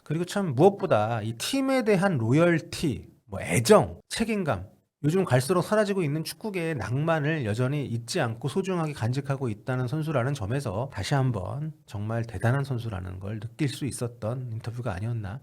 그리고 참 무엇보다 이 팀에 대한 로열티, 뭐 애정, 책임감, 요즘 갈수록 사라지고 있는 축구계의 낭만을 여전히 잊지 않고 소중하게 간직하고 있다는 선수라는 점에서 다시 한번 정말 대단한 선수라는 걸 느낄 수 있었던 인터뷰가 아니었나.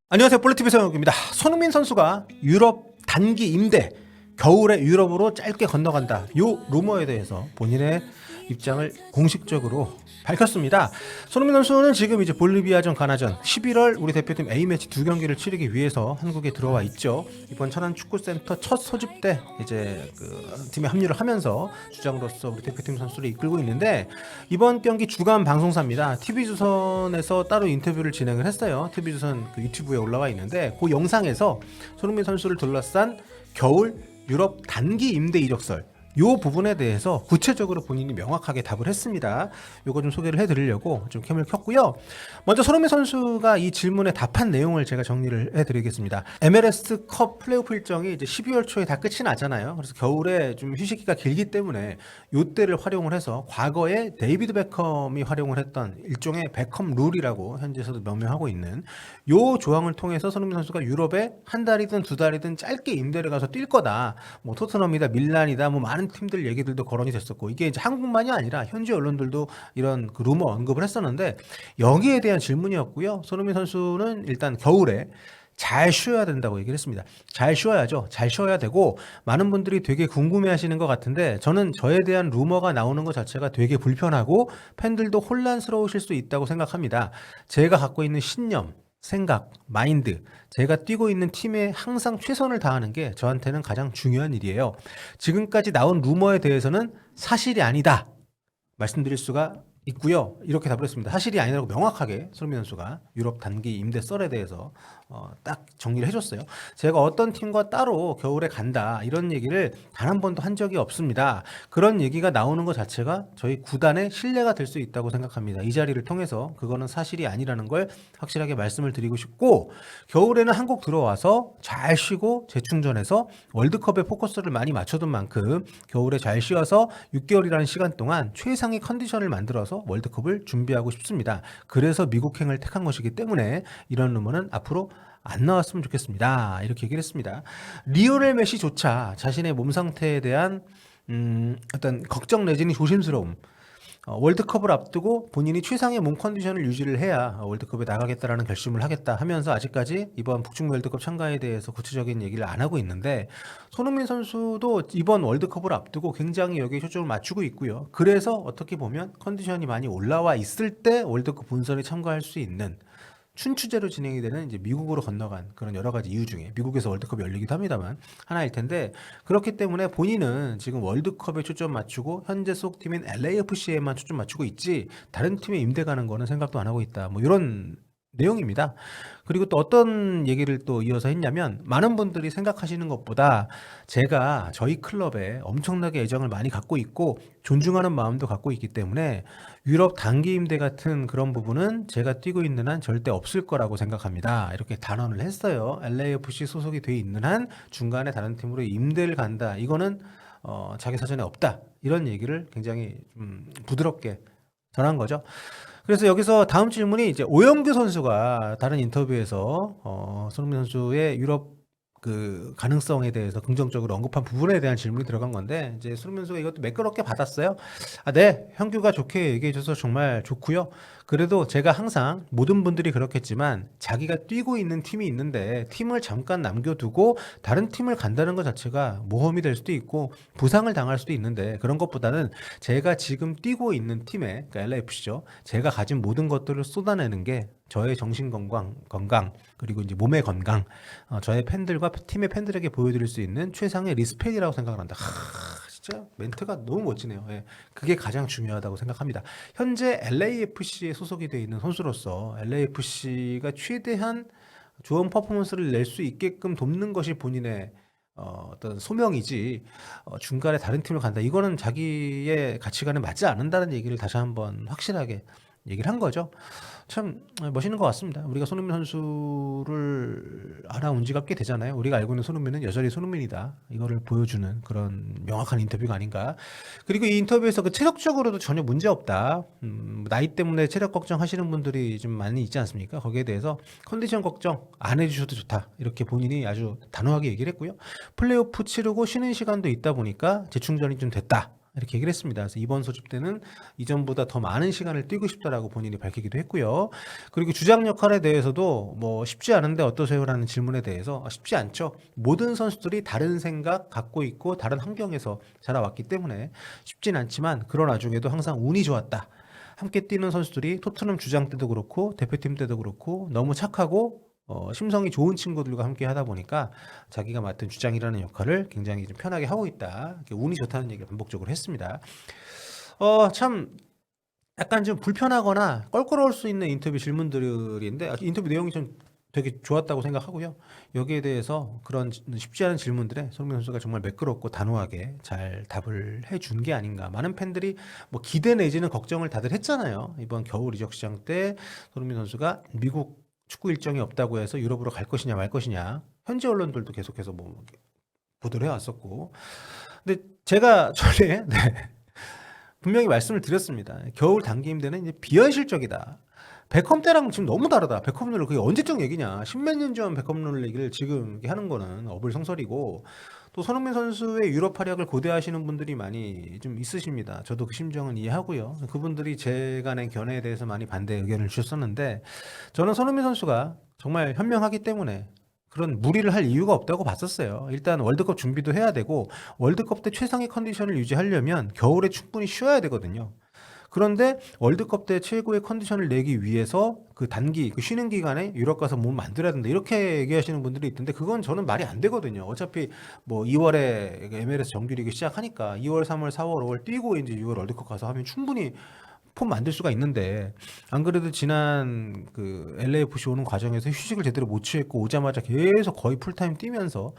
안녕하세요. 볼리티비 성욱입니다. 손흥민 선수가 유럽 단기 임대, 겨울에 유럽으로 짧게 건너간다. 요 루머에 대해서 본인의 입장을 공식적으로 밝혔습니다. 손흥민 선수는 지금 이제 볼리비아전, 가나전 11월 우리 대표팀 A매치 2경기를 치르기 위해서 한국에 들어와 있죠. 이번 천안 축구센터 첫 소집 때 이제 그 팀에 합류를 하면서 주장으로서 우리 대표팀 선수를 이끌고 있는데, 이번 경기 주간 방송사입니다. TV조선에서 따로 인터뷰를 진행을 했어요. TV조선 그 유튜브에 올라와 있는데, 그 영상에서 손흥민 선수를 둘러싼 겨울 유럽 단기 임대 이적설, 요 부분에 대해서 구체적으로 본인이 명확하게 답을 했습니다. 요거 좀 소개를 해드리려고 좀 캠을 켰고요. 먼저 손흥민 선수가 이 질문에 답한 내용을 제가 정리를 해드리겠습니다. MLS 컵 플레이오프 일정이 이제 12월 초에 다 끝이 나잖아요. 그래서 겨울에 좀 휴식기가 길기 때문에 요 때를 활용을 해서 과거에 데이비드 베컴이 활용을 했던 일종의 베컴 룰이라고 현지에서도 명명하고 있는 요 조항을 통해서 손흥민 선수가 유럽에 한 달이든 두 달이든 짧게 임대를 가서 뛸 거다. 뭐 토트넘이다, 밀란이다, 뭐 많은 팀들 얘기들도 거론이 됐었고, 이게 이제 한국만이 아니라 현지 언론들도 이런 그 루머 언급을 했었는데, 여기에 대한 질문이었고요. 손흥민 선수는 일단 겨울에 잘 쉬어야 된다고 얘기를 했습니다. 잘 쉬어야죠. 잘 쉬어야 되고, 많은 분들이 되게 궁금해 하시는 것 같은데, 저는 저에 대한 루머가 나오는 것 자체가 되게 불편하고 팬들도 혼란스러우실 수 있다고 생각합니다. 제가 갖고 있는 신념, 생각, 마인드, 제가 뛰고 있는 팀에 항상 최선을 다하는 게 저한테는 가장 중요한 일이에요. 지금까지 나온 루머에 대해서는 사실이 아니다 말씀드릴 수가 있고요. 이렇게 답을 했습니다. 사실이 아니라고 명확하게 손흥민 선수가 유럽 단기 임대 썰에 대해서 딱 정리를 해줬어요. 제가 어떤 팀과 따로 겨울에 간다 이런 얘기를 단 한 번도 한 적이 없습니다. 그런 얘기가 나오는 것 자체가 저희 구단의 신뢰가 될 수 있다고 생각합니다. 이 자리를 통해서 그거는 사실이 아니라는 걸 확실하게 말씀을 드리고 싶고, 겨울에는 한국 들어와서 잘 쉬고 재충전해서 월드컵에 포커스를 많이 맞춰둔 만큼 겨울에 잘 쉬어서 6개월이라는 시간 동안 최상의 컨디션을 만들어서 월드컵을 준비하고 싶습니다. 그래서 미국행을 택한 것이기 때문에 이런 루머는 앞으로 안 나왔으면 좋겠습니다. 이렇게 얘기를 했습니다. 리오넬 메시조차 자신의 몸 상태에 대한 어떤 걱정 내지는 조심스러움, 월드컵을 앞두고 본인이 최상의 몸 컨디션을 유지를 해야 월드컵에 나가겠다라는 결심을 하겠다 하면서 아직까지 이번 북중미 월드컵 참가에 대해서 구체적인 얘기를 안 하고 있는데, 손흥민 선수도 이번 월드컵을 앞두고 굉장히 여기에 초점을 맞추고 있고요. 그래서 어떻게 보면 컨디션이 많이 올라와 있을 때 월드컵 본선에 참가할 수 있는 춘추제로 진행이 되는 이제 미국으로 건너간 그런 여러 가지 이유 중에, 미국에서 월드컵이 열리기도 합니다만 하나일 텐데, 그렇기 때문에 본인은 지금 월드컵에 초점 맞추고 현재 소속팀인 LAFC에만 초점 맞추고 있지 다른 팀에 임대 가는 거는 생각도 안 하고 있다. 뭐 이런 내용입니다. 그리고 또 어떤 얘기를 또 이어서 했냐면, 많은 분들이 생각하시는 것보다 제가 저희 클럽에 엄청나게 애정을 많이 갖고 있고 존중하는 마음도 갖고 있기 때문에 유럽 단기 임대 같은 그런 부분은 제가 뛰고 있는 한 절대 없을 거라고 생각합니다. 이렇게 단언을 했어요. LAFC 소속이 돼 있는 한 중간에 다른 팀으로 임대를 간다, 이거는 자기 사전에 없다, 이런 얘기를 굉장히 부드럽게 전한 거죠. 그래서 여기서 다음 질문이 이제 오영규 선수가 다른 인터뷰에서 손흥민 선수의 유럽 그 가능성에 대해서 긍정적으로 언급한 부분에 대한 질문이 들어간 건데, 이제 손흥민 선수가 이것도 매끄럽게 받았어요. 네, 형규가 좋게 얘기해줘서 정말 좋고요. 그래도 제가 항상 모든 분들이 그렇겠지만 자기가 뛰고 있는 팀이 있는데 팀을 잠깐 남겨두고 다른 팀을 간다는 것 자체가 모험이 될 수도 있고 부상을 당할 수도 있는데, 그런 것보다는 제가 지금 뛰고 있는 팀에, 그러니까 LAFC죠, 제가 가진 모든 것들을 쏟아내는 게 저의 정신 건강, 그리고 이제 몸의 건강, 저의 팬들과 팀의 팬들에게 보여드릴 수 있는 최상의 리스펙이라고 생각을 한다. 진짜 멘트가 너무 멋지네요. 예, 그게 가장 중요하다고 생각합니다. 현재 LAFC에 소속이 되어 있는 선수로서 LAFC가 최대한 좋은 퍼포먼스를 낼 수 있게끔 돕는 것이 본인의 어떤 소명이지, 중간에 다른 팀을 간다, 이거는 자기의 가치관에 맞지 않는다는 얘기를 다시 한번 확실하게 얘기를 한 거죠. 참 멋있는 것 같습니다. 우리가 손흥민 선수를 알아온 지가 꽤 되잖아요. 우리가 알고 있는 손흥민은 여전히 손흥민이다. 이거를 보여주는 그런 명확한 인터뷰가 아닌가. 그리고 이 인터뷰에서 그 체력적으로도 전혀 문제 없다. 나이 때문에 체력 걱정하시는 분들이 좀 많이 있지 않습니까? 거기에 대해서 컨디션 걱정 안 해주셔도 좋다. 이렇게 본인이 아주 단호하게 얘기를 했고요. 플레이오프 치르고 쉬는 시간도 있다 보니까 재충전이 좀 됐다. 이렇게 얘기를 했습니다. 그래서 이번 소집 때는 이전보다 더 많은 시간을 뛰고 싶다라고 본인이 밝히기도 했고요. 그리고 주장 역할에 대해서도 뭐 쉽지 않은데 어떠세요라는 질문에 대해서 쉽지 않죠. 모든 선수들이 다른 생각 갖고 있고 다른 환경에서 자라왔기 때문에 쉽진 않지만 그런 와중에도 항상 운이 좋았다. 함께 뛰는 선수들이 토트넘 주장 때도 그렇고 대표팀 때도 그렇고 너무 착하고 심성이 좋은 친구들과 함께 하다 보니까 자기가 맡은 주장이라는 역할을 굉장히 좀 편하게 하고 있다. 이렇게 운이 좋다는 얘기를 반복적으로 했습니다. 참 약간 좀 불편하거나 껄끄러울 수 있는 인터뷰 질문들인데 인터뷰 내용이 좀 되게 좋았다고 생각하고요. 여기에 대해서 그런 쉽지 않은 질문들에 손흥민 선수가 정말 매끄럽고 단호하게 잘 답을 해준 게 아닌가. 많은 팬들이 뭐 기대 내지는 걱정을 다들 했잖아요. 이번 겨울 이적 시장 때 손흥민 선수가 미국 축구 일정이 없다고 해서 유럽으로 갈 것이냐 말 것이냐. 현지 언론들도 계속해서 뭐 보도를 해왔었고. 근데 제가 전에 분명히 말씀을 드렸습니다. 겨울 단기 임대는 이제 비현실적이다. 베컴 때랑 지금 너무 다르다. 베컴 룰 그게 언제적 얘기냐. 십몇 년 전 베컴 룰 얘기를 지금 하는 거는 어불성설이고 또 손흥민 선수의 유럽 활약을 고대하시는 분들이 많이 좀 있으십니다. 저도 그 심정은 이해하고요. 그분들이 제가 낸 견해에 대해서 많이 반대 의견을 주셨었는데 저는 손흥민 선수가 정말 현명하기 때문에 그런 무리를 할 이유가 없다고 봤었어요. 일단 월드컵 준비도 해야 되고 월드컵 때 최상의 컨디션을 유지하려면 겨울에 충분히 쉬어야 되거든요. 그런데 월드컵 때 최고의 컨디션을 내기 위해서 그 단기 그 쉬는 기간에 유럽 가서 몸을 만들어야 된다 이렇게 얘기하시는 분들이 있던데 그건 저는 말이 안 되거든요. 어차피 뭐 2월에 MLS 정규리그 시작하니까 2월, 3월, 4월, 5월 뛰고 이제 6월 월드컵 가서 하면 충분히 폼 만들 수가 있는데 안 그래도 지난 그 LAFC 오는 과정에서 휴식을 제대로 못 취했고 오자마자 계속 거의 풀타임 뛰면서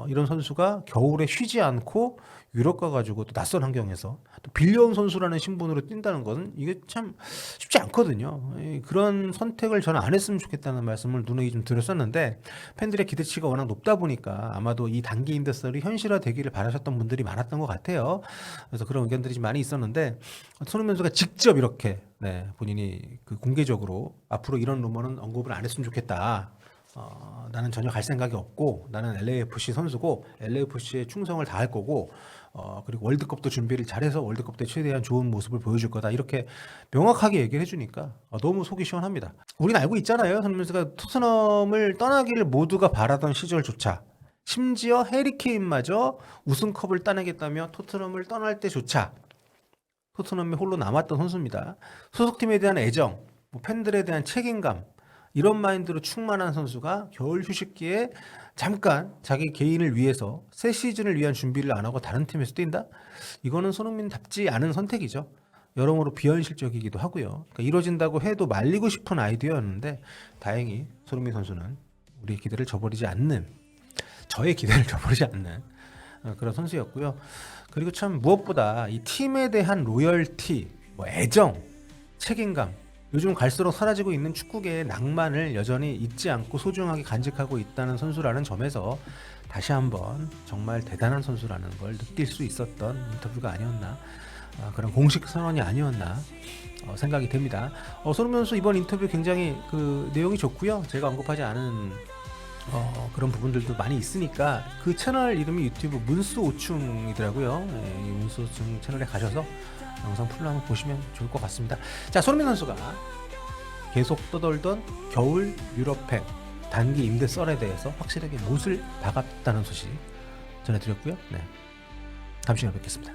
이런 선수가 겨울에 쉬지 않고 유럽 가가지고 또 낯선 환경에서 또 빌려온 선수라는 신분으로 뛴다는 것은 이게 참 쉽지 않거든요. 그런 선택을 저는 안 했으면 좋겠다는 말씀을 누누이 좀 드렸었는데 팬들의 기대치가 워낙 높다 보니까 아마도 이 단기 임대설이 현실화되기를 바라셨던 분들이 많았던 것 같아요. 그래서 그런 의견들이 좀 많이 있었는데 손흥민 선수가 직접 이렇게 본인이 그 공개적으로 앞으로 이런 루머는 언급을 안 했으면 좋겠다. 나는 전혀 갈 생각이 없고 나는 LAFC 선수고 LAFC에 충성을 다할 거고 그리고 월드컵도 준비를 잘해서 월드컵 때 최대한 좋은 모습을 보여줄 거다 이렇게 명확하게 얘기를 해주니까 너무 속이 시원합니다. 우리는 알고 있잖아요. 손흥민 선수가 토트넘을 떠나기를 모두가 바라던 시절조차 심지어 해리 케인마저 우승컵을 따내겠다며 토트넘을 떠날 때조차 토트넘에 홀로 남았던 선수입니다. 소속팀에 대한 애정, 뭐 팬들에 대한 책임감 이런 마인드로 충만한 선수가 겨울 휴식기에 잠깐 자기 개인을 위해서 새 시즌을 위한 준비를 안 하고 다른 팀에서 뛴다? 이거는 손흥민답지 않은 선택이죠. 여러모로 비현실적이기도 하고요. 그러니까 이루어진다고 해도 말리고 싶은 아이디어였는데 다행히 손흥민 선수는 우리의 기대를 저버리지 않는 저의 기대를 저버리지 않는 그런 선수였고요. 그리고 참 무엇보다 이 팀에 대한 로열티, 뭐 애정, 책임감 요즘 갈수록 사라지고 있는 축구계의 낭만을 여전히 잊지 않고 소중하게 간직하고 있다는 선수라는 점에서 다시 한번 정말 대단한 선수라는 걸 느낄 수 있었던 인터뷰가 아니었나 그런 공식 선언이 아니었나 생각이 됩니다. 손흥민 선수 이번 인터뷰 굉장히 그 내용이 좋고요. 제가 언급하지 않은 그런 부분들도 많이 있으니까 그 채널 이름이 유튜브 문수오충이더라고요. 이 문수오충 채널에 가셔서 영상 풀로 한번 보시면 좋을 것 같습니다. 자, 손흥민 선수가 계속 떠돌던 겨울 유럽행 단기 임대 썰에 대해서 확실하게 못을 박았다는 소식 전해드렸고요. 다음 시간에 뵙겠습니다.